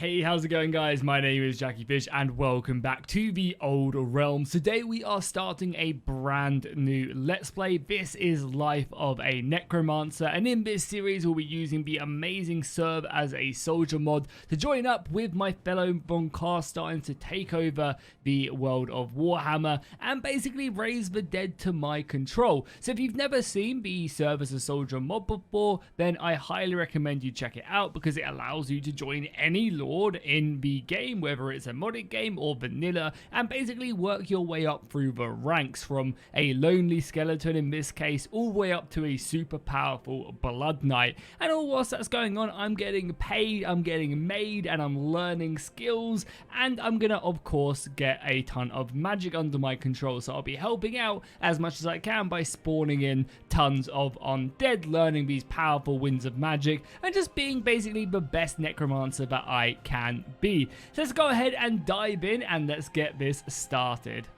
Hey, how's it going, guys? My name is Jackie Fish and welcome back to the Old Realms. Today we are starting a brand new Let's Play. This is Life of a Necromancer, and in this series we'll be using the amazing Serve as a Soldier mod to join up with my fellow Von Carstein to take over the world of Warhammer and basically raise the dead to my control. So if you've never seen the Serve as a Soldier mod before, then I highly recommend you check it out because it allows you to join any lord in the game, whether it's a modded game or vanilla, and basically work your way up through the ranks from a lonely skeleton in this case all the way up to a super powerful blood knight. And all whilst that's going on, I'm getting paid, I'm getting made, and I'm learning skills, and I'm gonna of course get a ton of magic under my control. So I'll be helping out as much as I can by spawning in tons of undead, learning these powerful winds of magic, and just being basically the best necromancer that I can be. So let's go ahead and dive in and let's get this started.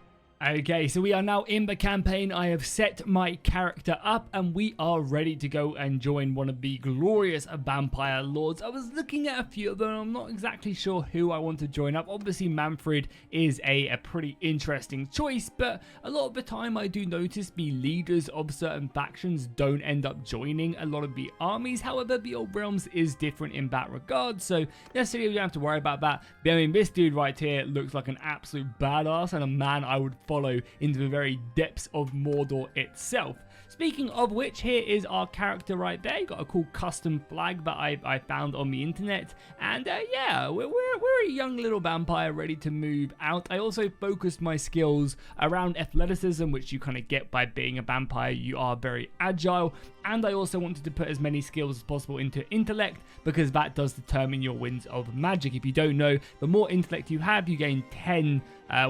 Okay, so we are now in the campaign. I have set my character up and we are ready to go and join one of the glorious vampire lords. I was looking at a few of them. I'm not exactly sure who I want to join up. Obviously Manfred is a pretty interesting choice, but a lot of the time I do notice the leaders of certain factions don't end up joining a lot of the armies. However, the Old Realms is different in that regard, so necessarily we don't have to worry about that. But I mean, this dude right here looks like an absolute badass and a man I would follow into the very depths of Mordor itself. Speaking of which, here is our character right there. Got a cool custom flag that I found on the internet, and yeah, we're a young little vampire ready to move out. I also focused my skills around athleticism, which you kind of get by being a vampire. You are very agile, and I also wanted to put as many skills as possible into intellect because that does determine your winds of magic. If you don't know, the more intellect you have, you gain 10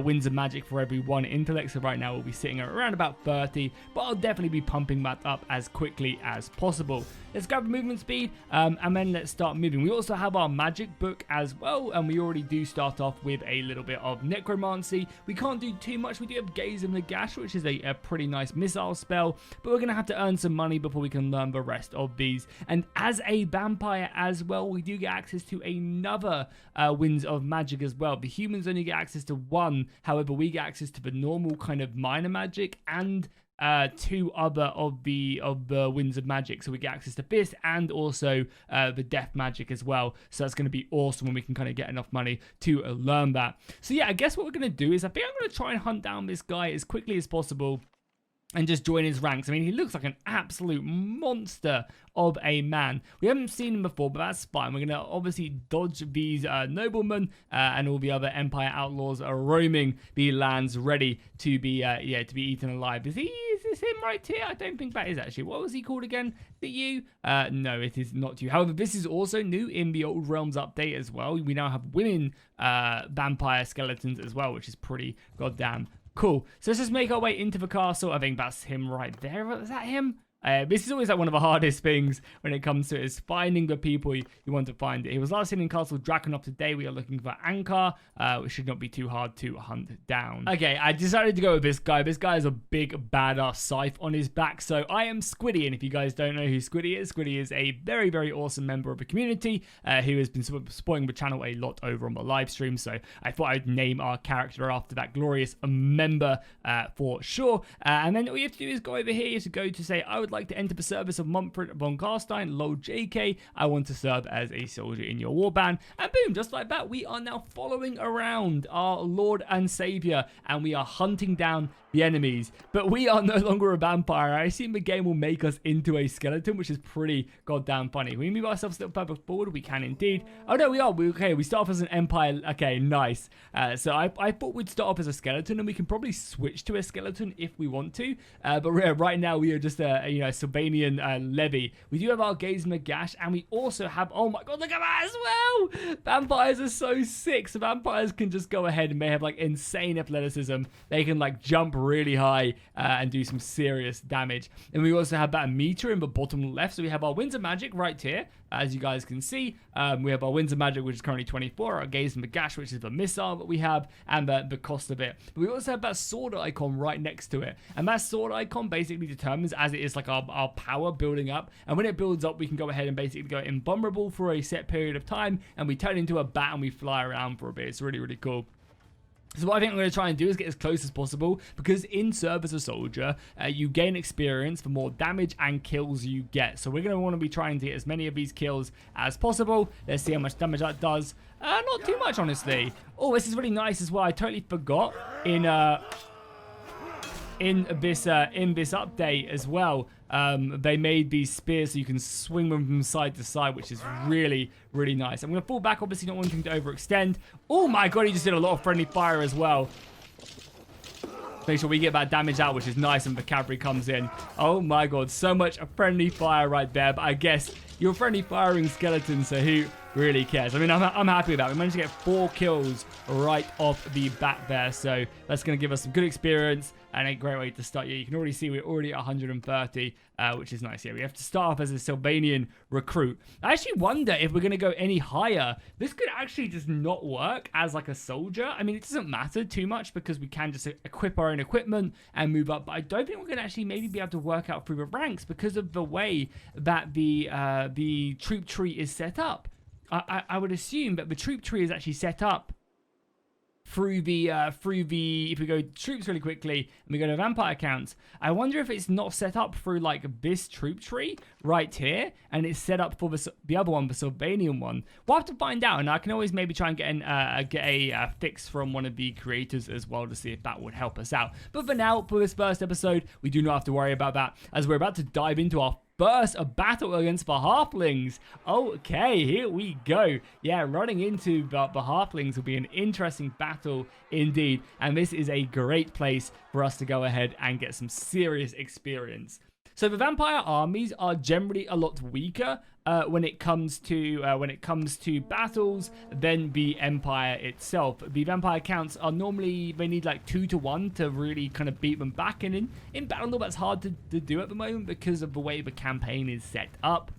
winds of magic for every 1 intellect. So right now we'll be sitting at around about 30, but I'll definitely be pumping that up as quickly as possible. Let's grab the movement speed and then let's start moving. We also have our magic book as well, and we already do start off with a little bit of necromancy. We can't do too much. We do have Gaze of Nagash, which is a pretty nice missile spell, but we're going to have to earn some money before we can learn the rest of these. And as a vampire as well, we do get access to another winds of magic as well. The humans only get access to 1, however we get access to the normal kind of minor magic and 2 other of the winds of magic. So we get access to this and also the death magic as well. So that's going to be awesome when we can kind of get enough money to learn that. So yeah, I guess what we're going to do is I think I'm going to try and hunt down this guy as quickly as possible and just join his ranks. I mean, he looks like an absolute monster of a man. We haven't seen him before, but that's fine. We're going to obviously dodge these noblemen and all the other Empire outlaws are roaming the lands ready to be eaten alive. Is this him right here? I don't think that is actually. What was he called again? Is it you? No, it is not you. However, this is also new in the Old Realms update as well. We now have women vampire skeletons as well, which is pretty goddamn cool. So let's just make our way into the castle. I think that's him right there. Is that him? This is always like one of the hardest things when it comes to is finding the people you want to find. He was last seen in Castle Drakenhof. Today we are looking for Ankar, which should not be too hard to hunt down. Okay, I decided to go with this guy. This guy has a big badass scythe on his back. So I am Squiddy, and if you guys don't know who Squiddy is a very, very awesome member of the community who has been supporting the channel a lot over on the live stream. So I thought I'd name our character after that glorious member for sure. And then all you have to do is go over here. You have to go to say, I would like to enter the service of Manfred von Carstein, lol JK, I want to serve as a soldier in your warband, and boom, just like that, we are now following around our Lord and Savior, and we are hunting down the enemies, but we are no longer a vampire. I assume the game will make us into a skeleton, which is pretty goddamn funny. Can we move ourselves a little further forward? We can indeed. Oh no, we are. Okay, we start off as an empire. Okay, nice. So I thought we'd start off as a skeleton, and we can probably switch to a skeleton if we want to, but right now we are just a Sylvanian levy. We do have our Gaze Nagash, and we also have, oh my god, look at that as well. Vampires are so sick. So vampires can just go ahead and they have like insane athleticism. They can like jump really high and do some serious damage. And we also have that meter in the bottom left. So we have our Winds of Magic right here. As you guys can see, we have our Winds of Magic, which is currently 24, our Gaze and Bagash, which is the missile that we have, and the cost of it. But we also have that sword icon right next to it. And that sword icon basically determines, as it is like our power building up. And when it builds up, we can go ahead and basically go invulnerable for a set period of time, and we turn into a bat and we fly around for a bit. It's really, really cool. So what I think I'm going to try and do is get as close as possible, because in Serve as a Soldier, you gain experience for more damage and kills you get. So we're going to want to be trying to get as many of these kills as possible. Let's see how much damage that does. Not too much, honestly. Oh, this is really nice as well. I totally forgot in this update as well. They made these spears so you can swing them from side to side, which is really, really nice. I'm going to fall back, obviously not wanting to overextend. Oh my god, he just did a lot of friendly fire as well. Make sure we get that damage out, which is nice, and the cavalry comes in. Oh my god, so much friendly fire right there, but I guess you're friendly firing skeletons, so who really cares? I mean, I'm happy with that. We managed to get 4 kills right off the bat there, so that's going to give us some good experience and a great way to start. Yeah, you can already see we're already at 130, which is nice. Yeah, we have to start off as a Sylvanian recruit. I actually wonder if we're going to go any higher. This could actually just not work as like a soldier. I mean, it doesn't matter too much because we can just equip our own equipment and move up. But I don't think we're going to actually maybe be able to work out through the ranks because of the way that the troop tree is set up. I would assume that the troop tree is actually set up through the if we go troops really quickly and we go to vampire counts, I wonder if it's not set up through like this troop tree right here, and it's set up for the other one, the Sylvanian one. We'll have to find out, and I can always maybe try and get a fix from one of the creators as well to see if that would help us out. But for now, for this first episode, we do not have to worry about that, as we're about to dive into our first battle against the halflings. Okay, here we go. Yeah, running into the halflings will be an interesting battle indeed, and this is a great place for us to go ahead and get some serious experience. So the vampire armies are generally a lot weaker when it comes to battles than the empire itself. The vampire counts are normally, they need like 2 to 1 to really kind of beat them back, and in Bannerlord that's hard to do at the moment because of the way the campaign is set up.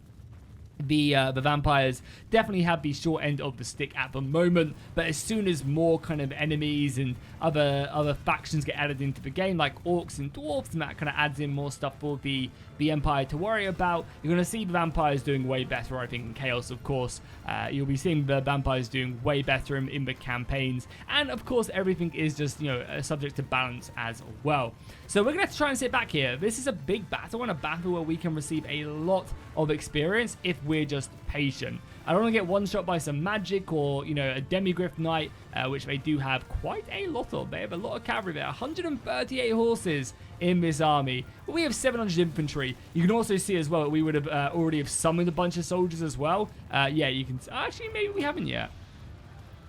The vampires definitely have the short end of the stick at the moment, but as soon as more kind of enemies and other factions get added into the game, like orcs and dwarves, and that kind of adds in more stuff for the empire to worry about, you're going to see the vampires doing way better, I think, in Chaos, of course. You'll be seeing the vampires doing way better in the campaigns, and of course everything is just, you know, subject to balance as well. So we're going to have to try and sit back here. This is a big battle, and a battle where we can receive a lot of experience if we're just patient. I don't want to get one shot by some magic or, you know, a demigryph knight, which they do have quite a lot of. They have a lot of cavalry there, 138 horses in this army. But we have 700 infantry. You can also see as well that we would have already have summoned a bunch of soldiers as well. Yeah, you can. Actually, maybe we haven't yet.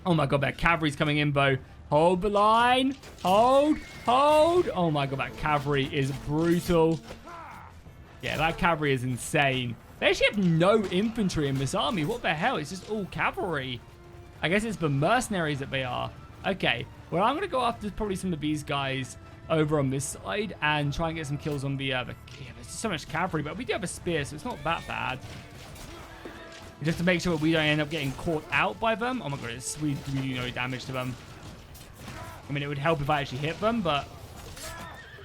Oh my god, that cavalry's coming in, Bo. Hold the line. Hold. Oh my god, that cavalry is brutal. Yeah, that cavalry is insane. They actually have no infantry in this army. What the hell? It's just all cavalry. I guess it's the mercenaries that they are. Okay. Well, I'm going to go after probably some of these guys over on this side and try and get some kills on the other. Yeah, there's so much cavalry, but we do have a spear, so it's not that bad. Just to make sure we don't end up getting caught out by them. Oh my god, we do no damage to them. I mean, it would help if I actually hit them, but...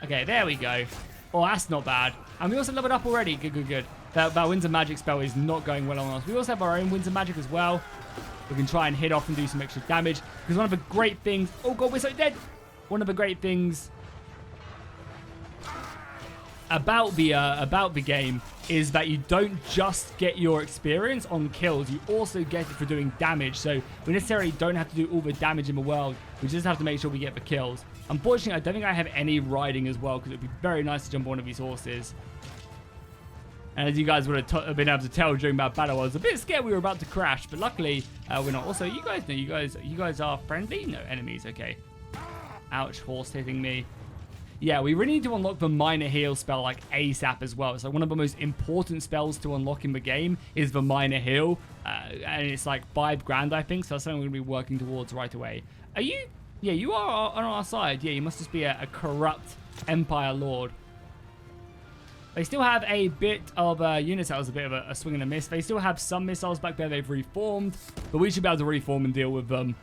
Okay, there we go. Oh, that's not bad. And we also leveled up already. Good. That Winds of Magic spell is not going well on us. We also have our own Winds of Magic as well. We can try and hit off and do some extra damage. Because one of the great things... Oh god, we're so dead! One of the great things about the game is that you don't just get your experience on kills, you also get it for doing damage. So we necessarily don't have to do all the damage in the world, we just have to make sure we get the kills. Unfortunately, I don't think I have any riding as well, because it would be very nice to jump on one of these horses. And as you guys would have been able to tell during that battle, I was a bit scared we were about to crash, but luckily we're not. Also, you guys know, you guys are friendly? No, enemies, okay. Ouch, horse hitting me. Yeah, we really need to unlock the minor heal spell like ASAP as well. So one of the most important spells to unlock in the game is the minor heal. And it's like 5 grand, I think. So that's something we're going to be working towards right away. Are you Yeah, you are on our side. Yeah, you must just be a corrupt Empire Lord. They still have a bit of units. That was a bit of a swing and a miss. They still have some missiles back there they've reformed, but we should be able to reform and deal with them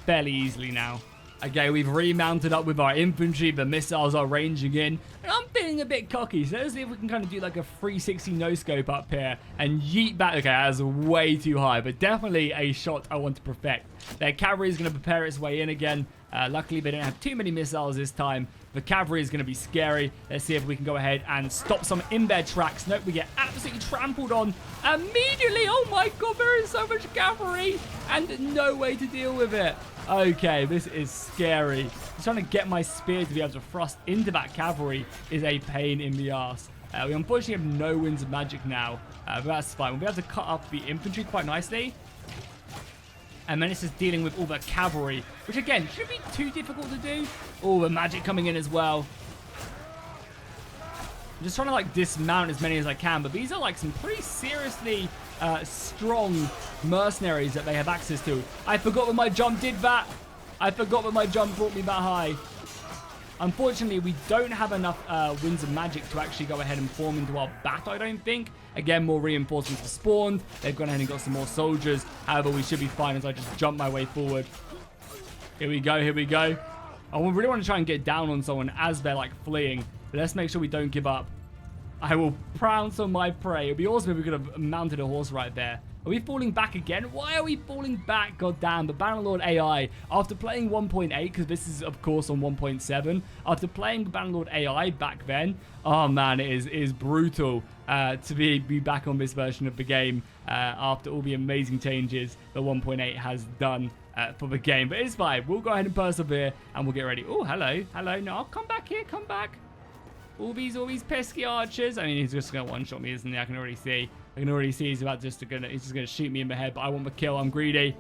fairly easily now. Okay, we've remounted up with our infantry. The missiles are ranging in, and I'm feeling a bit cocky. So let's see if we can kind of do like a 360 no-scope up here and yeet back. Okay, that's way too high, but definitely a shot I want to perfect. Their cavalry is going to prepare its way in again. Luckily, they don't have too many missiles this time. The cavalry is going to be scary. Let's see if we can go ahead and stop some in their tracks. Nope, we get absolutely trampled on immediately. Oh my god, there is so much cavalry and no way to deal with it. Okay, this is scary. Just trying to get my spear to be able to thrust into that cavalry is a pain in the ass. We unfortunately have no winds of magic now, but that's fine. We'll be able to cut up the infantry quite nicely. And then it's just dealing with all the cavalry, which again, shouldn't be too difficult to do. Oh, the magic coming in as well. I'm just trying to like dismount as many as I can, but these are like some pretty seriously strong mercenaries that they have access to. I forgot that my jump did that. I forgot that my jump brought me that high. Unfortunately, we don't have enough winds of magic to actually go ahead and form into our bat, I don't think. Again, more reinforcements have spawned. They've gone ahead and got some more soldiers. However, we should be fine as I just jump my way forward. Here we go, here we go. I really want to try and get down on someone as they're like fleeing. But let's make sure we don't give up. I will pounce on my prey. It would be awesome if we could have mounted a horse right there. Are we falling back again? Why are we falling back? God damn. The Bannerlord AI, after playing 1.8, because this is, of course, on 1.7, after playing the Bannerlord AI back then, oh, man, it is brutal to be back on this version of the game after all the amazing changes that 1.8 has done for the game. But it's fine. We'll go ahead and persevere, and we'll get ready. Oh, hello. Hello. No, come back here. Come back. All these pesky archers. I mean, he's just going to one-shot me, isn't he? I can already see. I can already see he's just gonna shoot me in the head, but I want the kill. I'm greedy.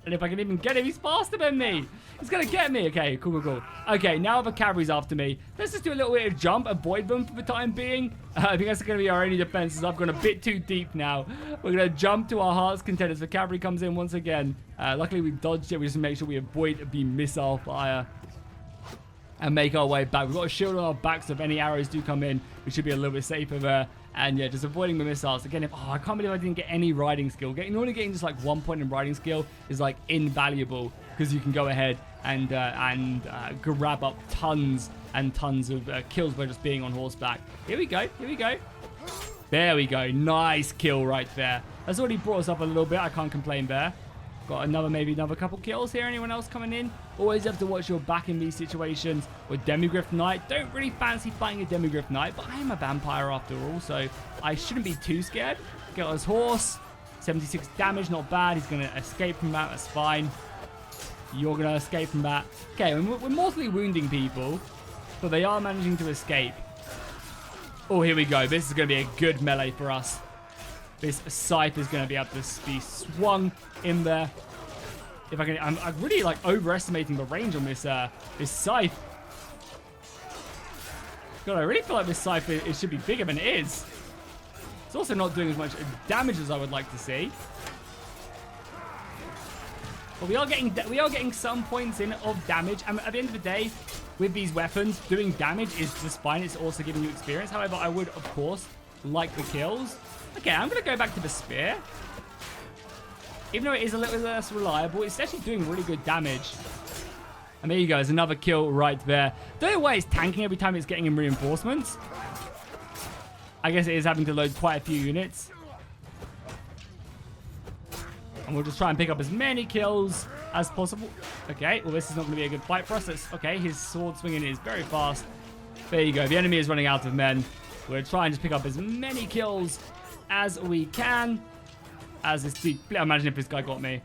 And if I can even get him, he's faster than me. He's gonna get me. Okay, cool. Okay, now the cavalry's after me. Let's just do a little bit of jump, avoid them for the time being. I think that's gonna be our only defenses. I've gone a bit too deep now. We're gonna jump to our heart's content as the cavalry comes in once again. Luckily, we dodged it. We just make sure we avoid the missile fire and make our way back. We've got a shield on our back, so if any arrows do come in, we should be a little bit safer there. And yeah, just avoiding the missiles. Again, I can't believe I didn't getting any riding skill. Normally getting just like 1 point in riding skill is like invaluable, because you can go ahead and grab up tons and tons of kills by just being on horseback. Here we go. There we go. Nice kill right there. That's already brought us up a little bit. I can't complain there. Got maybe another couple kills here. Anyone else coming in? Always have to watch your back in these situations. With Demigryph Knight, don't really fancy fighting a Demigryph Knight, but I am a vampire after all, so I shouldn't be too scared. Get his horse. 76 damage, not bad. He's going to escape from that. That's fine. You're going to escape from that. Okay, we're mostly wounding people, but they are managing to escape. Oh, here we go. This is going to be a good melee for us. This scythe is going to be able to be swung in there. If I can, I'm really like overestimating the range on this this scythe. God, I really feel like this scythe it should be bigger than it is. It's also not doing as much damage as I would like to see. But we are getting some points in of damage. And at the end of the day, with these weapons, doing damage is just fine. It's also giving you experience. However, I would, of course, like the kills. Okay, I'm going to go back to the spear. Even though it is a little less reliable, it's actually doing really good damage. And there you go. There's another kill right there. Don't know why it's tanking every time it's getting in reinforcements. I guess it is having to load quite a few units. And we'll just try and pick up as many kills as possible. Okay, well, this is not going to be a good fight for us. Okay, his sword swinging is very fast. There you go. The enemy is running out of men. We're trying to pick up as many kills as we can. As this dude, imagine if this guy got me.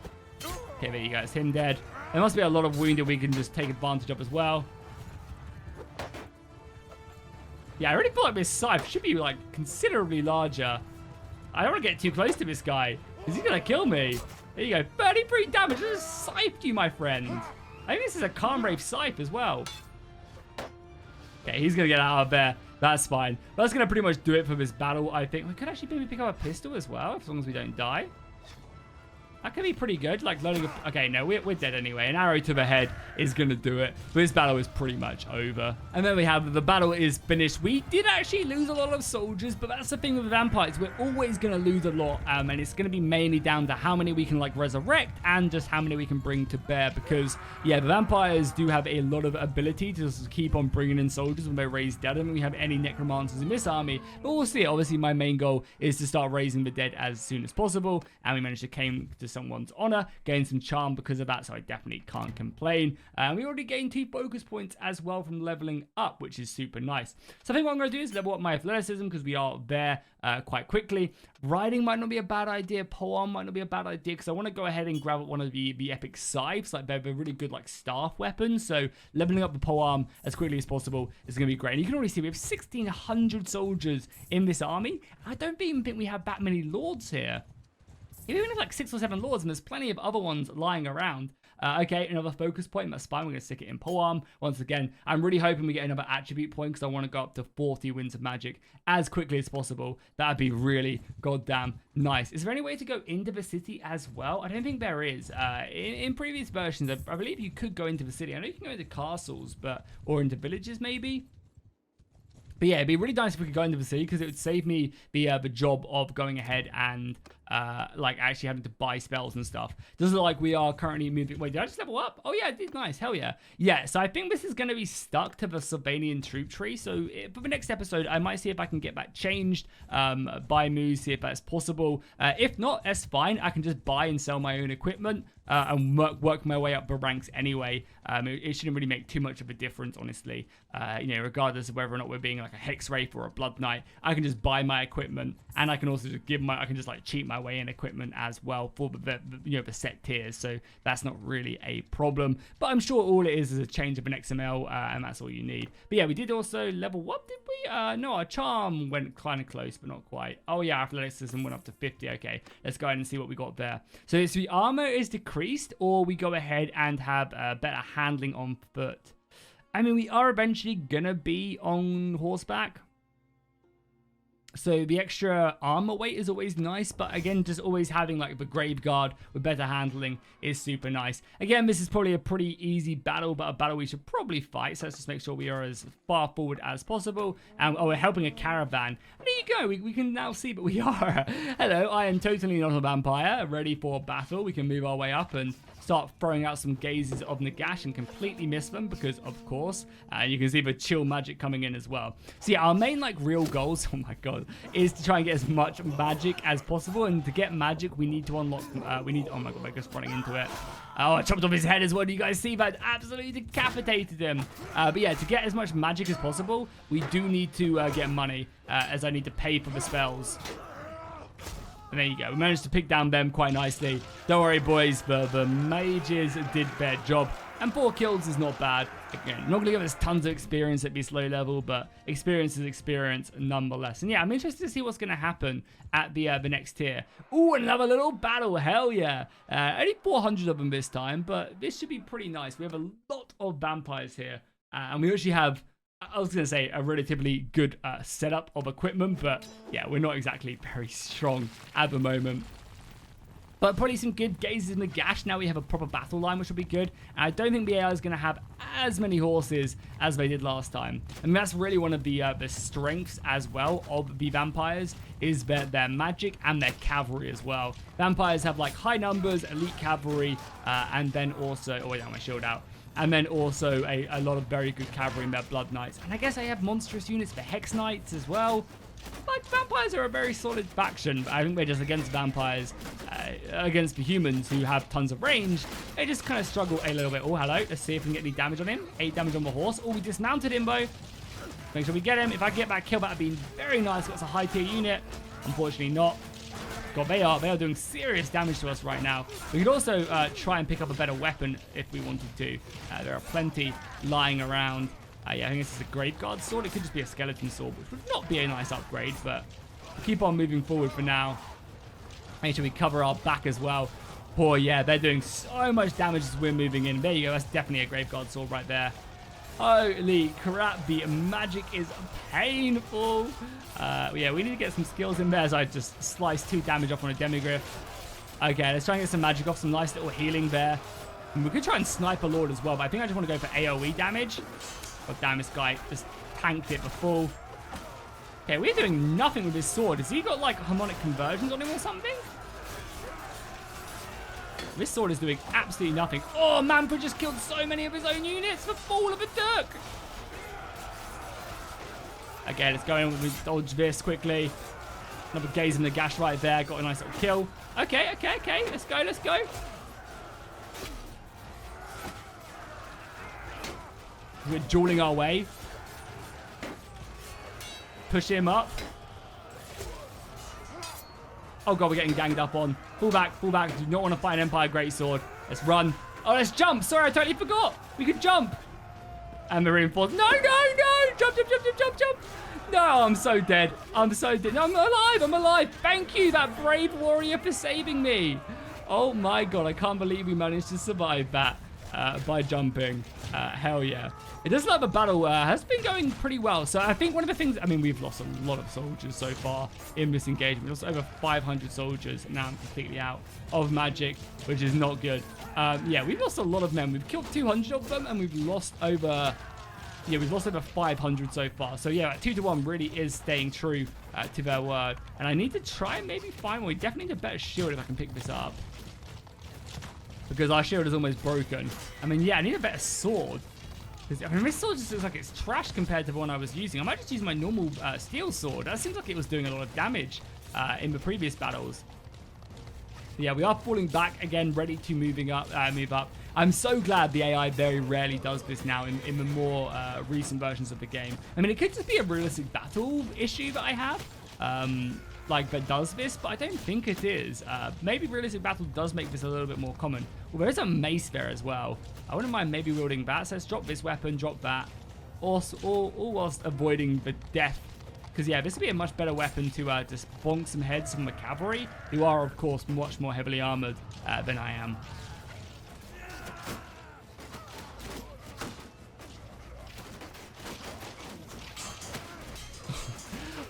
Okay, there you go. It's him dead. There must be a lot of wounded we can just take advantage of as well. Yeah, I really feel like this scythe should be like considerably larger. I don't want to get too close to this guy, because he's going to kill me. There you go. 33 damage. I just scythed you, my friend. I think this is a Calm Wraith scythe as well. Okay, he's going to get out of there. That's fine. That's going to pretty much do it for this battle, I think. We could actually maybe pick up a pistol as well, as long as we don't die. That could be pretty good. Like loading up. Okay, no, we're dead anyway. An arrow to the head is going to do it. But this battle is pretty much over. And then we have the battle is finished. We did actually lose a lot of soldiers, but that's the thing with the vampires. We're always going to lose a lot. And it's going to be mainly down to how many we can like resurrect and just how many we can bring to bear. Because, yeah, the vampires do have a lot of ability to just keep on bringing in soldiers when they're raised dead. I don't think we have any necromancers in this army, but we'll see. Obviously, my main goal is to start raising the dead as soon as possible. And we managed to came to someone's honor, gain some charm because of that, so I definitely can't complain. We already gained 2 focus points as well from leveling up, which is super nice. So I think what I'm going to do is level up my athleticism because we are there quite quickly. Riding might not be a bad idea. Polearm might not be a bad idea because I want to go ahead and grab one of the epic scythes. Like they're really good like staff weapons. So leveling up the polearm as quickly as possible is going to be great. And you can already see we have 1,600 soldiers in this army. I don't even think we have that many lords here. We only have like 6 or 7 lords, and there's plenty of other ones lying around. Okay, another focus point. That's fine. We're going to stick it in polearm. Once again, I'm really hoping we get another attribute point because I want to go up to 40 winds of magic as quickly as possible. That'd be really goddamn nice. Is there any way to go into the city as well? I don't think there is. In previous versions, I believe you could go into the city. I know you can go into castles, or into villages maybe. But yeah, it'd be really nice if we could go into the city because it would save me the job of going ahead and like actually having to buy spells and stuff. Doesn't look like we are currently moving. Wait, did I just level up? Oh yeah, I did. Nice. Hell yeah. Yeah, so I think this is going to be stuck to the Sylvanian troop tree. So for the next episode, I might see if I can get that changed, buy moves, see if that's possible. If not, that's fine. I can just buy and sell my own equipment. And work my way up the ranks anyway. It shouldn't really make too much of a difference, honestly. You know, regardless of whether or not we're being like a Hex Wraith or a Blood Knight, I can just buy my equipment, and I can also just I can just like cheat my way in equipment as well for the set tiers. So that's not really a problem. But I'm sure all it is a change of an XML, and that's all you need. But yeah, we did also level what did we? No, our charm went kind of close, but not quite. Oh yeah, athleticism went up to 50. Okay, let's go ahead and see what we got there. So it's the armor is decreased, or we go ahead and have better handling on foot. I mean, we are eventually gonna be on horseback, so the extra armor weight is always nice, but again, just always having like the grave guard with better handling is super nice. Again, this is probably a pretty easy battle, but a battle we should probably fight, so let's just make sure we are as far forward as possible. And oh, we're helping a caravan. And there you go, we can now see that we are. Hello, I am totally not a vampire, ready for battle. We can move our way up and start throwing out some gazes of Nagash and completely miss them because, of course, you can see the chill magic coming in as well. So yeah, our main like real goals, oh my god, is to try and get as much magic as possible. And to get magic, we need to unlock, oh my god, we're just running into it. Oh, I chopped off his head as well. Do you guys see that? Absolutely decapitated him. But yeah, to get as much magic as possible, we do need to get money, as I need to pay for the spells. And there you go. We managed to pick down them quite nicely. Don't worry, boys. The mages did their job. And 4 kills is not bad. Again, not going to give us tons of experience at this low level, but experience is experience nonetheless. And yeah, I'm interested to see what's going to happen at the next tier. Ooh, another little battle. Hell yeah. Only 400 of them this time, but this should be pretty nice. We have a lot of vampires here. And we actually have, I was going to say, a relatively good setup of equipment, but yeah, we're not exactly very strong at the moment. But probably some good gazes in the gash. Now we have a proper battle line, which will be good. And I don't think the AI is going to have as many horses as they did last time. And that's really one of the strengths as well of the vampires, is their magic and their cavalry as well. Vampires have like high numbers, elite cavalry, and then also, oh wait, I have my shield out. And then also a lot of very good cavalry in their Blood Knights. And I guess I have monstrous units for Hex Knights as well. Like, vampires are a very solid faction. I think they're just against vampires, against the humans who have tons of range. They just kind of struggle a little bit. Oh, hello. Let's see if we can get any damage on him. 8 damage on the horse. Oh, we dismounted him, though. Make sure we get him. If I get that kill, that would be very nice. That's a high tier unit. Unfortunately not. God, they are doing serious damage to us right now. We could also try and pick up a better weapon if we wanted to. There are plenty lying around. Yeah, I think this is a Graveguard sword. It could just be a skeleton sword, which would not be a nice upgrade, but we'll keep on moving forward for now. Make sure we cover our back as well. Oh, yeah, they're doing so much damage as we're moving in. There you go. That's definitely a Graveguard sword right there. Holy crap, the magic is painful. Yeah, we need to get some skills in there, as I just sliced 2 damage off on a Demigryph. Okay, let's try and get some magic off, some nice little healing there. And we could try and snipe a Lord as well, but I think I just want to go for AoE damage. God damn, this guy just tanked it for full. Okay, we're doing nothing with his sword. Has he got like harmonic conversions on him or something? This sword is doing absolutely nothing. Oh, Manfred just killed so many of his own units for fool of a Dirk. Okay, let's go in with dodge this quickly. Another gaze in the gash right there. Got a nice little kill. Okay. Let's go. We're dueling our way. Push him up. Oh god, we're getting ganged up on. Pull back. Do not want to fight an Empire Greatsword. Let's run. Oh, let's jump. Sorry, I totally forgot. We could jump. And the reinforced. No. Jump. No, I'm so dead. No, I'm alive. Thank you, that brave warrior, for saving me. Oh my god, I can't believe we managed to survive that by jumping. Hell yeah. It does like the battle has been going pretty well. So I think one of the things, I mean, we've lost a lot of soldiers so far in this engagement. We've lost over 500 soldiers. Now I'm completely out of magic, which is not good. Yeah, we've lost a lot of men. We've killed 200 of them, and we've lost over... Yeah, we've lost over 500 so far. So yeah, 2-1 really is staying true to their word. And I need to try and maybe find one. We definitely need a better shield if I can pick this up. Because our shield is almost broken. I mean, yeah, I need a better sword. I mean, this sword just looks like it's trash compared to the one I was using. I might just use my normal steel sword. That seems like it was doing a lot of damage in the previous battles. Yeah, we are falling back again, ready to move up. I'm so glad the AI very rarely does this now in the more recent versions of the game. I mean, it could just be a realistic battle issue that I have, like that does this, but I don't think it is. Maybe realistic battle does make this a little bit more common. Well, there is a mace there as well. I wouldn't mind maybe wielding that. So let's drop this weapon, drop that, all whilst avoiding the death. Because, yeah, this would be a much better weapon to just bonk some heads from the cavalry, who are, of course, much more heavily armored than I am.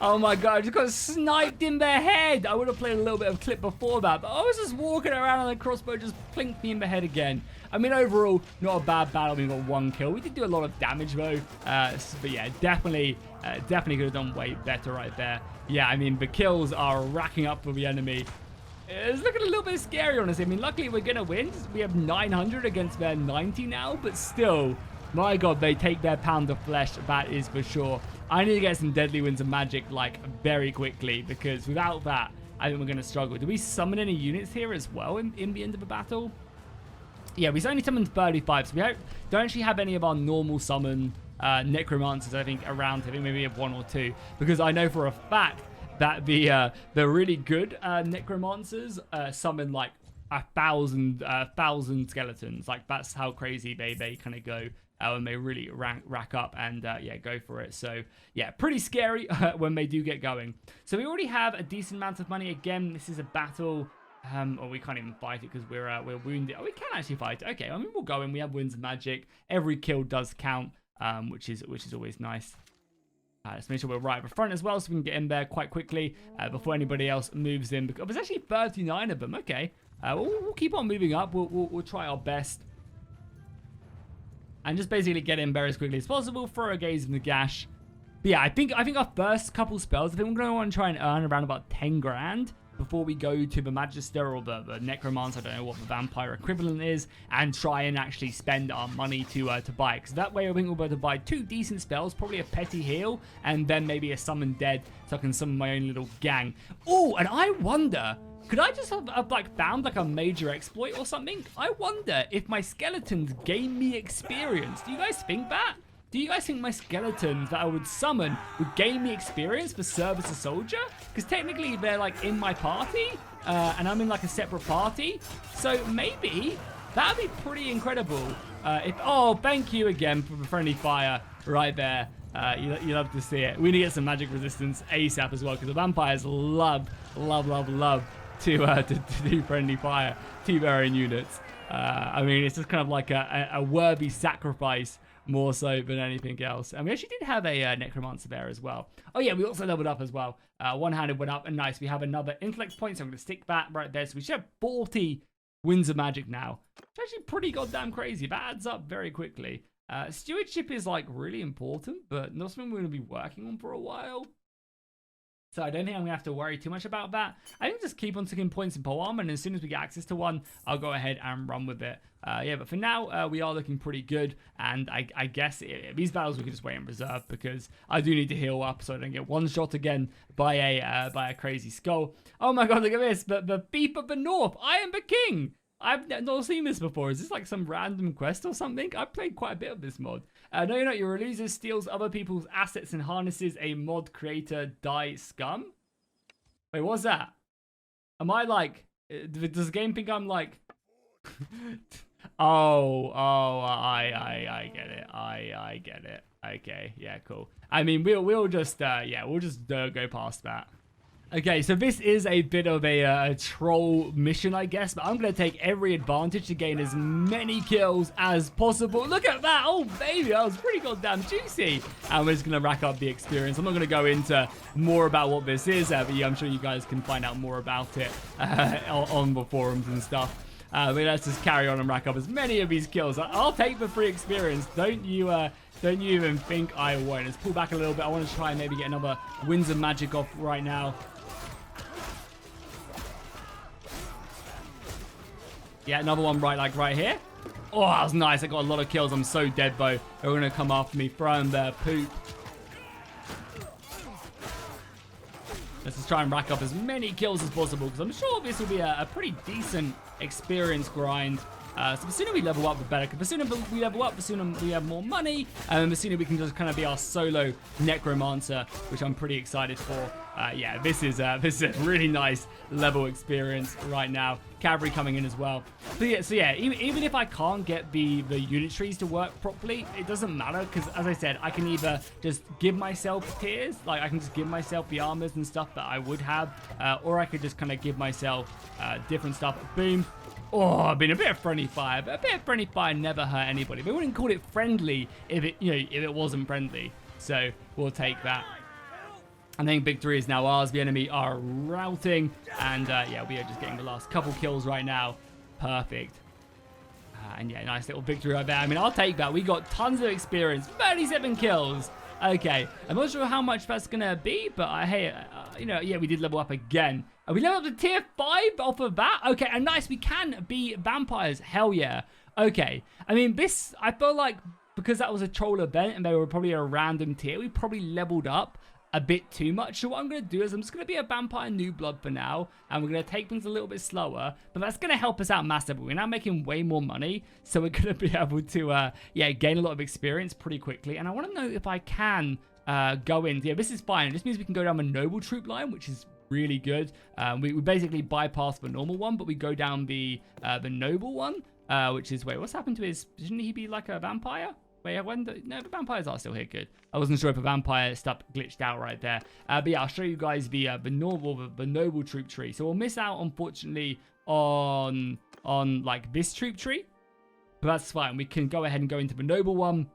Oh my god, I just got sniped in the head. I would have played a little bit of clip before that, but I was just walking around and the crossbow just plinked me in the head again. I mean, overall, not a bad battle. We got 1 kill. We did do a lot of damage, though. But yeah, definitely could have done way better right there. Yeah, I mean, the kills are racking up for the enemy. It's looking a little bit scary, honestly. I mean, luckily, we're going to win. We have 900 against their 90 now, but still, my god, they take their pound of flesh. That is for sure. I need to get some deadly winds of magic, like, very quickly, because without that, I think we're going to struggle. Do we summon any units here as well in the end of the battle? Yeah, we only summoned 35, so we don't actually have any of our normal summon necromancers, I think, around. I think maybe we have 1 or 2, because I know for a fact that the really good necromancers summon like 1,000 skeletons. Like, that's how crazy they kind of go when they really rack up and yeah, go for it. So yeah, pretty scary when they do get going. So we already have a decent amount of money. Again, this is a battle. Or we can't even fight it because we're wounded. Oh, we can actually fight it. Okay, I mean, we'll go in. We have winds of magic. Every kill does count, which is always nice. Let's make sure we're right at the front as well, so we can get in there quite quickly before anybody else moves in. Because there's actually 39 of them. Okay, we'll keep on moving up. We'll try our best, and just basically get in there as quickly as possible. Throw a gaze in the gash. But yeah, I think our first couple spells, I think we're going to want to try and earn around about 10 grand before we go to the Magister or the Necromancer, I don't know what the vampire equivalent is, and try and actually spend our money to buy it. Because that way I think we'll be able to buy 2 decent spells, probably a petty heal, and then maybe a summon dead, so I can summon my own little gang. Oh, and I wonder, could I just have like found like a major exploit or something? I wonder if my skeletons gain me experience. Do you guys think that? Do you guys think my skeletons that I would summon would gain me experience for service as a soldier? Because technically they're like in my party, and I'm in like a separate party. So maybe that'd be pretty incredible. Oh, thank you again for the friendly fire right there. You love to see it. We need to get some magic resistance ASAP as well, because the vampires love to do friendly fire to their own units. I mean, it's just kind of like a worthy sacrifice more so than anything else. And we actually did have a Necromancer there as well. Oh yeah, we also leveled up as well. One-handed went up, and nice. We have another intellect point, so I'm going to stick that right there. So we should have 40 Winds of Magic now. It's actually pretty goddamn crazy. That adds up very quickly. Stewardship is like really important, but not something we're going to be working on for a while. So I don't think I'm going to have to worry too much about that. I think just keep on taking points in pole armor, and as soon as we get access to one, I'll go ahead and run with it. Yeah, but for now, we are looking pretty good, and I guess these battles we can just wait in reserve, because I do need to heal up so I don't get one shot again by a crazy skull. Oh my god, look at this, the Thief of the North, I am the king! I've not seen this before. Is this like some random quest or something? I've played quite a bit of this mod. No, you're not. Your releaser steals other people's assets and harnesses a mod creator die scum. Wait, what's that? Am I like... Does the game think I'm like... I get it. I get it. Okay, yeah, cool. I mean, we'll just go past that. Okay, so this is a bit of a troll mission, I guess, but I'm going to take every advantage to gain as many kills as possible. Look at that. Oh, baby, that was pretty goddamn juicy. And we're just going to rack up the experience. I'm not going to go into more about what this is, but yeah, I'm sure you guys can find out more about it on the forums and stuff. But let's just carry on and rack up as many of these kills. I'll take the free experience. Don't you even think I won't. Let's pull back a little bit. I want to try and maybe get another Winds of Magic off right now. Yeah, another one right here. Oh, that was nice. I got a lot of kills. I'm so dead, though. They're going to come after me, throwing their poop. Let's just try and rack up as many kills as possible, because I'm sure this will be a pretty decent experience grind. So the sooner we level up, the better. Because the sooner we level up, the sooner we have more money. And the sooner we can just kind of be our solo Necromancer, which I'm pretty excited for. Yeah, this is a really nice level experience right now. Cavalry coming in as well. So yeah, even if I can't get the unit trees to work properly, it doesn't matter, because as I said, I can either just give myself tiers, like I can just give myself the armors and stuff that I would have, or I could just kind of give myself different stuff. Boom. Oh, I've been a bit of friendly fire, but a bit of friendly fire never hurt anybody. They wouldn't call it friendly if it wasn't friendly. So we'll take that. I think victory is now ours. The enemy are routing, and yeah, we are just getting the last couple kills right now. Perfect. And yeah, nice little victory right there. I mean, I'll take that. We got tons of experience. 37 kills. Okay, I'm not sure how much that's gonna be, but hey, yeah, we did level up again. We leveled up to tier 5 off of that. Okay, and nice, we can be vampires. Hell yeah. Okay, I mean, this, I feel like because that was a troll event and they were probably a random tier, we probably leveled up a bit too much. So what I'm going to do is I'm just going to be a vampire new blood for now, and we're going to take things a little bit slower, but that's going to help us out massively. We're now making way more money, so we're going to be able to yeah, gain a lot of experience pretty quickly. And I want to know if I can go in. Yeah, this is fine. This means we can go down the noble troop line, which is really good. We basically bypass the normal one, but we go down the noble one, which is, wait, what's happened to his, shouldn't he be like a vampire? Wait, no, the vampires are still here. Good. I wasn't sure if a vampire stuff glitched out right there. But yeah, I'll show you guys the noble troop tree. So we'll miss out, unfortunately, on like this troop tree. But that's fine. We can go ahead and go into the noble one,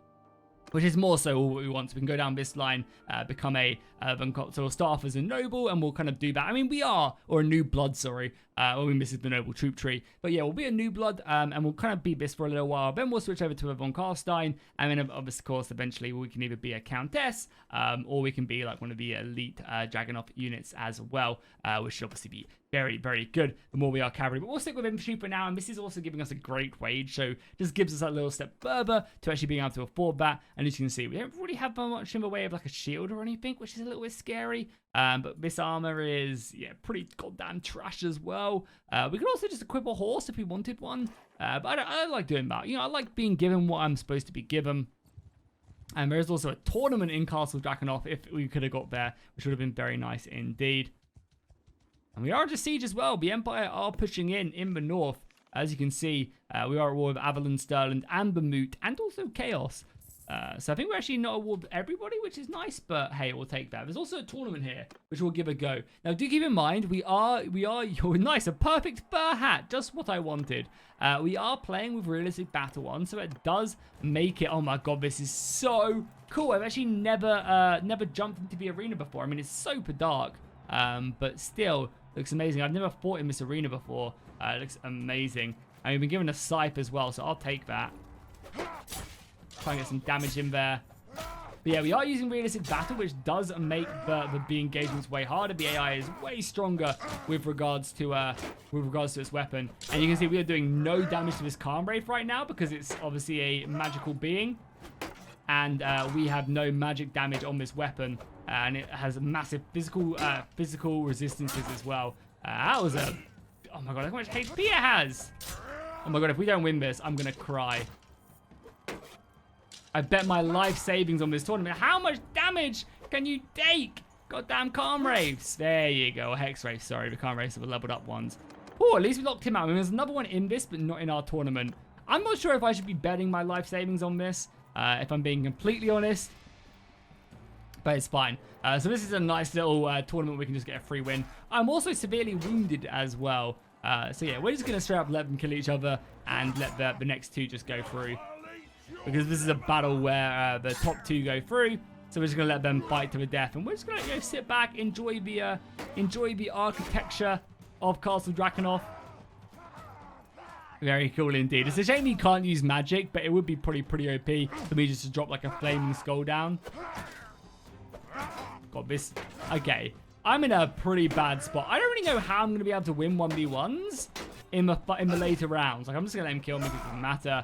which is more so all what we want. So we can go down this line, become a so we'll start off as a noble, and we'll kind of do that. I mean, or a new blood, sorry. When we miss the noble troop tree. But yeah, we'll be a new blood, and we'll kind of be this for a little while. Then we'll switch over to a von Karstein, and then of course, eventually we can either be a countess, or we can be like one of the elite Dragonov units as well, which should obviously be very, very good the more we are cavalry. But we'll stick with infantry for now, and this is also giving us a great wage, so just gives us a little step further to actually being able to afford that. And as you can see, we don't really have much in the way of like a shield or anything, which is a little bit scary. But this armor is, yeah, pretty goddamn trash as well. We could also just equip a horse if we wanted one. But I don't like doing that. I like being given what I'm supposed to be given. And there is also a tournament in Castle Drakenhof if we could have got there, which would have been very nice indeed. And we are under siege as well. The Empire are pushing in the north. As you can see, we are at war with Avalon, Stirland, and Bamut, and also Chaos. So I think we're actually not awarded everybody, which is nice, but hey, we'll take that. There's also a tournament here, which we'll give a go. Now, do keep in mind, you're nice, a perfect fur hat, just what I wanted. We are playing with realistic battle on, so it does make it, oh my god, this is so cool. I've actually never jumped into the arena before. I mean, it's super dark, but still looks amazing. I've never fought in this arena before. It looks amazing. And we've been given a scythe as well, so I'll take that. Try and get some damage in there. But yeah, we are using realistic battle, which does make the engagements way harder. The AI is way stronger with regards to its weapon. And you can see we are doing no damage to this Calm Wraith right now because it's obviously a magical being. And we have no magic damage on this weapon. And it has massive physical resistances as well. That was a... Oh my god, look how much HP it has! Oh my god, if we don't win this, I'm going to cry. I bet my life savings on this tournament. How much damage can you take? Goddamn Calm Wraiths. There you go. Hex Wraiths, sorry. The Calm Wraiths are the leveled up ones. Oh, at least we locked him out. I mean, there's another one in this, but not in our tournament. I'm not sure if I should be betting my life savings on this, if I'm being completely honest. But it's fine. So this is a nice little tournament. We can just get a free win. I'm also severely wounded as well. So yeah, we're just going to straight up let them kill each other and let the next two just go through. Because this is a battle where the top two go through, so we're just gonna let them fight to the death, and we're just gonna sit back, enjoy the architecture of Castle Drakenhof. Very cool indeed. It's a shame you can't use magic, but it would be pretty OP for me just to drop like a flaming skull down. Got this. Okay, I'm in a pretty bad spot. I don't really know how I'm gonna be able to win 1v1s in the later rounds. Like I'm just gonna let him kill me because it doesn't matter.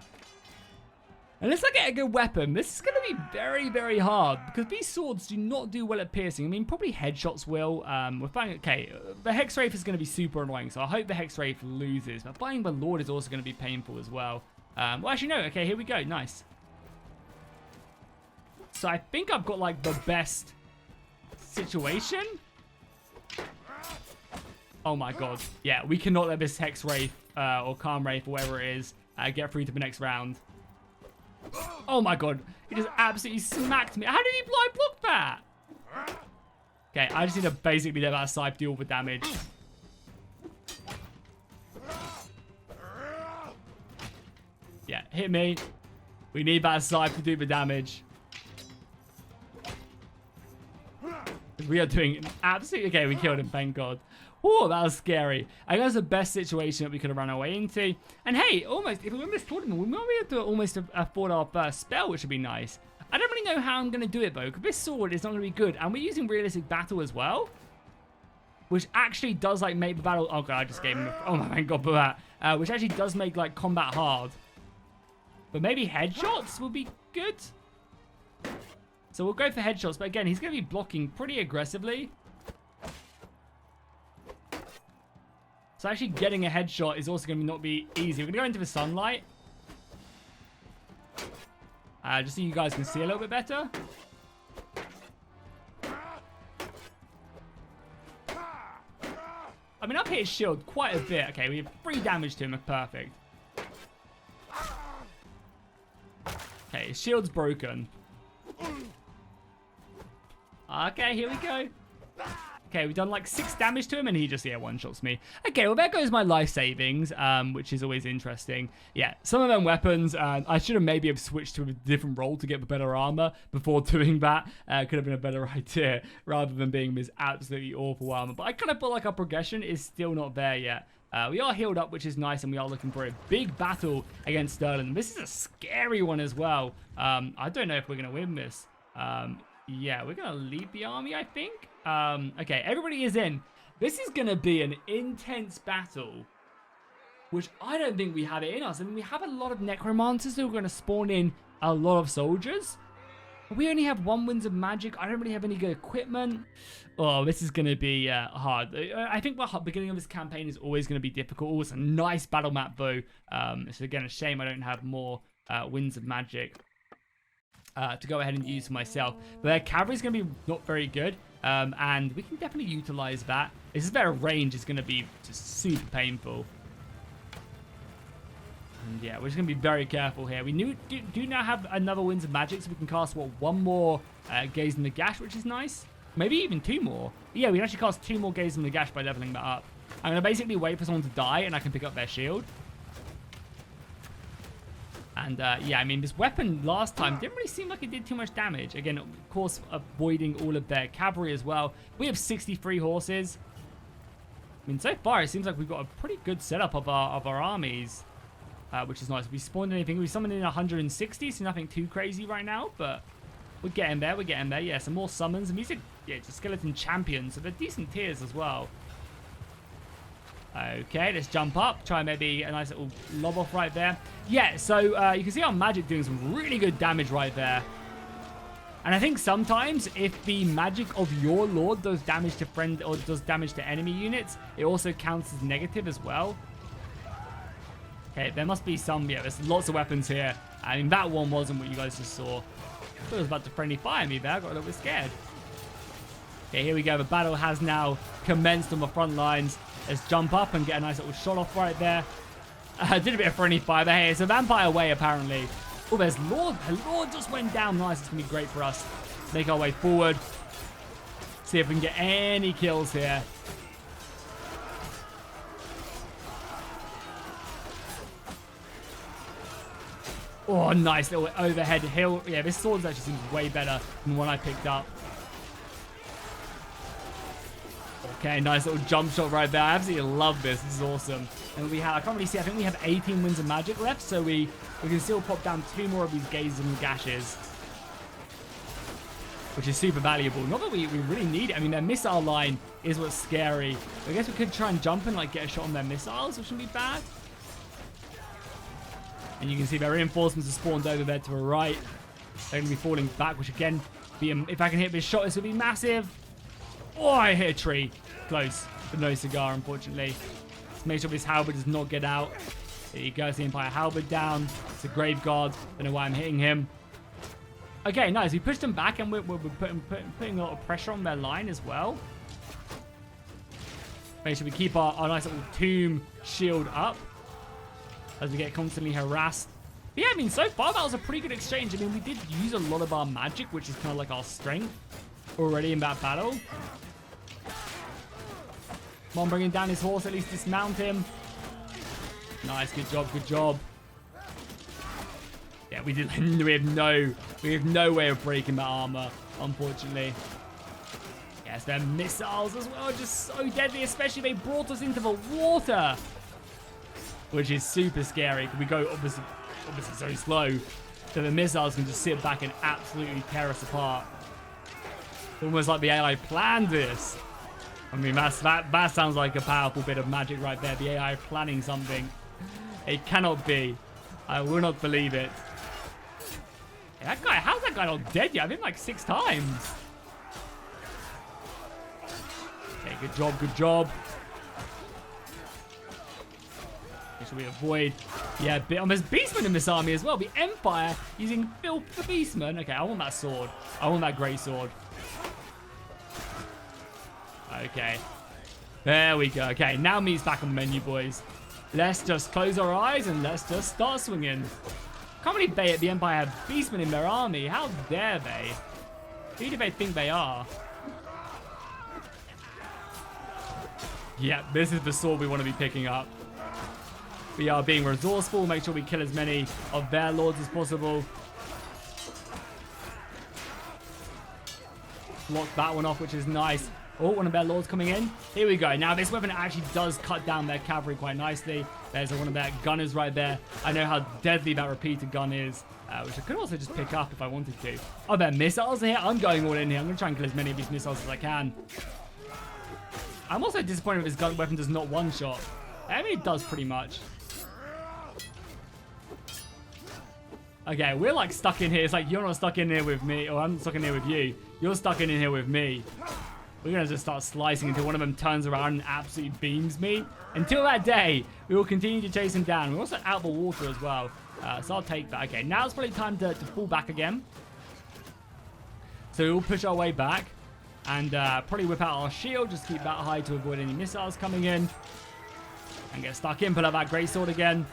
Unless I get a good weapon, this is going to be very hard because these swords do not do well at piercing. I mean, probably headshots will. We're fighting, okay, the Hex Wraith is going to be super annoying, so I hope the Hex Wraith loses. But fighting the Lord is also going to be painful as well. Well, actually, no. Okay, here we go. Nice. So I think I've got, like, the best situation. Oh, my God. Yeah, we cannot let this Hex Wraith or Calm Wraith or whatever it is get through to the next round. Oh my god, he just absolutely smacked me. How did he blind block that? Okay, I just need to basically let that scythe do all the damage. Yeah, hit me. We need that scythe to do the damage. We are doing absolutely... Okay, we killed him, thank god. Oh, that was scary. I guess the best situation that we could have run away into. And hey, almost, if we win this tournament, we might be able to almost afford our first spell, which would be nice. I don't really know how I'm going to do it, though, because this sword is not going to be good. And we're using realistic battle as well, which actually does, like, make the battle... Oh, god, I just gave him... Oh, my god, for that. Which actually does make, like, combat hard. But maybe headshots will be good. So we'll go for headshots. But again, he's going to be blocking pretty aggressively. So actually getting a headshot is also going to not be easy. We're going to go into the sunlight. Just so you guys can see a little bit better. I mean, I've hit his shield quite a bit. Okay, we have 3 damage to him. Perfect. Okay, his shield's broken. Okay, here we go. Okay, we've done like 6 damage to him, and he just, one-shots me. Okay, well, there goes my life savings, which is always interesting. Yeah, some of them weapons, I should have maybe have switched to a different role to get the better armor before doing that. Could have been a better idea, rather than being this absolutely awful armor. But I kind of feel like our progression is still not there yet. We are healed up, which is nice, and we are looking for a big battle against Sterling. This is a scary one as well. I don't know if we're going to win this. Yeah, we're going to lead the army, I think. Okay, everybody is in. This is going to be an intense battle, which I don't think we have it in us. I mean, we have a lot of Necromancers who are going to spawn in a lot of soldiers. But we only have 1 Winds of Magic. I don't really have any good equipment. Oh, this is going to be hard. I think the beginning of this campaign is always going to be difficult. Oh, it's a nice battle map, though. It's, again, a shame I don't have more Winds of Magic to go ahead and use for myself. But their cavalry is going to be not very good. And we can definitely utilize that. This is their range is going to be just super painful. And And yeah, we're just going to be very careful here. We do now have another Winds of Magic, so we can cast, what, one more Gaze in the Gash, which is nice. Maybe even two more. Yeah, we can actually cast two more Gaze in the Gash by leveling that up. I'm going to basically wait for someone to die, and I can pick up their shield. And yeah, I mean, this weapon last time didn't really seem like it did too much damage. Again, of course, avoiding all of their cavalry as well. We have 63 horses. I mean, so far, it seems like we've got a pretty good setup of our armies. Which is nice. If we spawned anything, we summoned in 160, so nothing too crazy right now, but we're getting there, Yeah, some more summons, and these are, yeah, just skeleton champions, so they're decent tiers as well. Okay, let's jump up, try maybe a nice little lob off right there. Yeah, so you can see our magic doing some really good damage right there. And I think sometimes if the magic of your lord does damage to friend or does damage to enemy units, it also counts as negative as well. Okay, there must be some, yeah, there's lots of weapons here. I mean, that one wasn't what you guys just saw. I thought it was about to friendly fire me there. I got a little bit scared. Okay, here we go. The battle has now commenced on the front lines. Let's jump up and get a nice little shot off right there. Did a bit of friendly fire, but hey, it's a vampire way, apparently. Oh, there's Lord. The Lord just went down. Nice. It's going to be great for us. Make our way forward. See if we can get any kills here. Oh, nice little overhead hill. Yeah, this sword actually seems way better than the one I picked up. Okay, nice little jump shot right there. I absolutely love this. This is awesome. And we have, I can't really see, I think we have 18 Winds of Magic left, so we can still pop down 2 more of these Gazes and Gashes, which is super valuable. Not that we really need it. I mean, their missile line is what's scary. I guess we could try and jump and like get a shot on their missiles, which wouldn't be bad. And you can see their reinforcements are spawned over there to the right. They're going to be falling back, which again, if I can hit this shot, this would be massive. Oh, I hit a tree. Close, but no cigar, unfortunately. Let's make sure this halberd does not get out. There you go, the Empire halberd down. It's a grave guard. Don't know why I'm hitting him. Okay, nice. We pushed them back, and we're putting a lot of pressure on their line as well. Make sure we keep our nice little tomb shield up as we get constantly harassed. But yeah, I mean, so far that was a pretty good exchange. I mean, we did use a lot of our magic, which is kind of like our strength already in that battle. Come on, bringing down his horse, at least dismount him. Nice, good job, good job. Yeah, we have no way of breaking that armor, unfortunately. Yes, their missiles as well, just so deadly, especially they brought us into the water, which is super scary. We go obviously so slow, so the missiles can just sit back and absolutely tear us apart. Almost like the AI planned this. I mean, that sounds like a powerful bit of magic right there. The AI planning something. It cannot be. I will not believe it. Hey, that guy, how's that guy not dead yet? I've hit like 6 times. Okay, good job, good job. Make sure we avoid. Yeah, there's beastmen in this army as well. The Empire using filth for beastmen. Okay, I want that sword. I want that great sword. Okay. There we go. Okay, now meat's back on the menu, boys. Let's just close our eyes and let's just start swinging. Can't believe the Empire have beastmen in their army. How dare they? Who do they think they are? Yeah, this is the sword we want to be picking up. We are being resourceful. Make sure we kill as many of their lords as possible. Block that one off, which is nice. Oh, one of their lords coming in. Here we go. Now, this weapon actually does cut down their cavalry quite nicely. There's one of their gunners right there. I know how deadly that repeater gun is, which I could also just pick up if I wanted to. Oh, their missiles here. I'm going all in here. I'm going to try and kill as many of these missiles as I can. I'm also disappointed if this gun weapon does not one-shot. I mean, it does pretty much. Okay, we're like stuck in here. It's like, you're not stuck in here with me, or I'm stuck in here with you. You're stuck in here with me. We're going to just start slicing until one of them turns around and absolutely beams me. Until that day, we will continue to chase him down. We're also out of the water as well. So I'll take that. Okay, now it's probably time to fall back again. So we'll push our way back. And probably whip out our shield. Just keep that high to avoid any missiles coming in. And get stuck in. Pull out that greatsword again.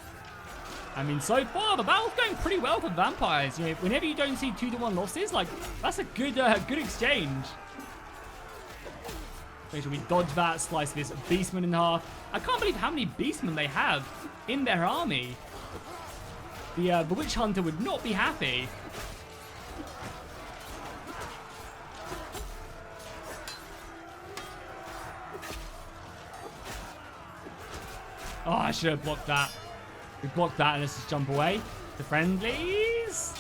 I mean, so far, the battle's going pretty well for vampires. You know, whenever you don't see 2-1 losses, like, that's a good good exchange. Make sure we dodge that, slice this beastman in half. I can't believe how many beastmen they have in their army. The witch hunter would not be happy. Oh, I should have blocked that. We blocked that and let's just jump away. The friendlies.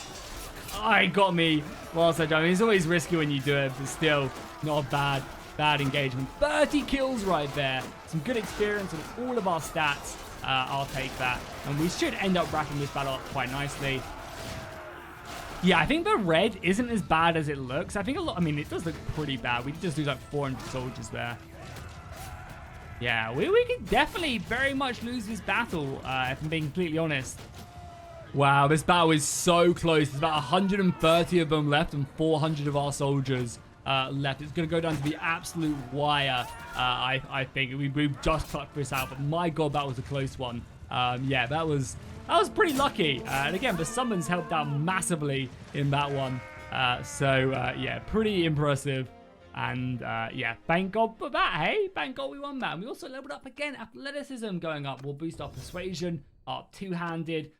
Oh, it got me whilst I jump. It's always risky when you do it, but still not a bad engagement. 30 kills right there. Some good experience on all of our stats. I'll take that. And we should end up wrapping this battle up quite nicely. Yeah, I think the red isn't as bad as it looks. I think I mean, it does look pretty bad. We just lose like 400 soldiers there. Yeah, we could definitely very much lose this battle, if I'm being completely honest. Wow, this battle is so close. There's about 130 of them left and 400 of our soldiers left. It's going to go down to the absolute wire, I think. We've just tucked this out, but my god, that was a close one. Yeah, that was pretty lucky. And again, the summons helped out massively in that one. Yeah, pretty impressive. And yeah, thank God for that, hey? Thank God we won that. And we also leveled up again. Athleticism going up will boost our persuasion, our two-handed.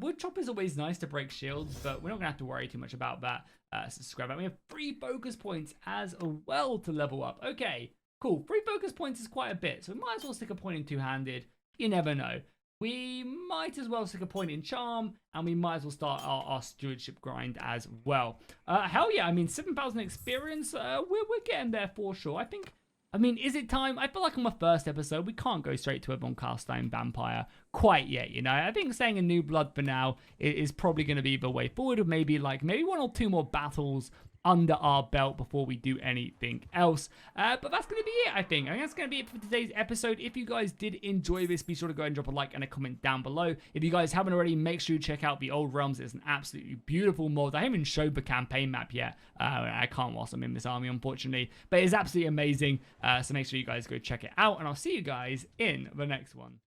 Wood chop is always nice to break shields, but we're not going to have to worry too much about that. So scrap that. We have 3 focus points as well to level up. Okay, cool. 3 focus points is quite a bit, so we might as well stick a point in two-handed. You never know. We might as well stick a point in charm, and we might as well start our stewardship grind as well. Hell yeah, I mean, 7,000 experience, we're getting there for sure. I mean, is it time? I feel like on my first episode, we can't go straight to a Von Carstein Vampire quite yet, you know? I think saying a new blood for now is probably going to be the way forward, or maybe 1 or 2 more battles under our belt before we do anything else. But that's going to be it, I think. That's going to be it for today's episode. If you guys did enjoy this, be sure to go and drop a like and a comment down below. If you guys haven't already, make sure you check out the Old Realms. It's an absolutely beautiful mod. I haven't even showed the campaign map yet. I can't whilst I'm in this army, unfortunately. But it's absolutely amazing. So make sure you guys go check it out. And I'll see you guys in the next one.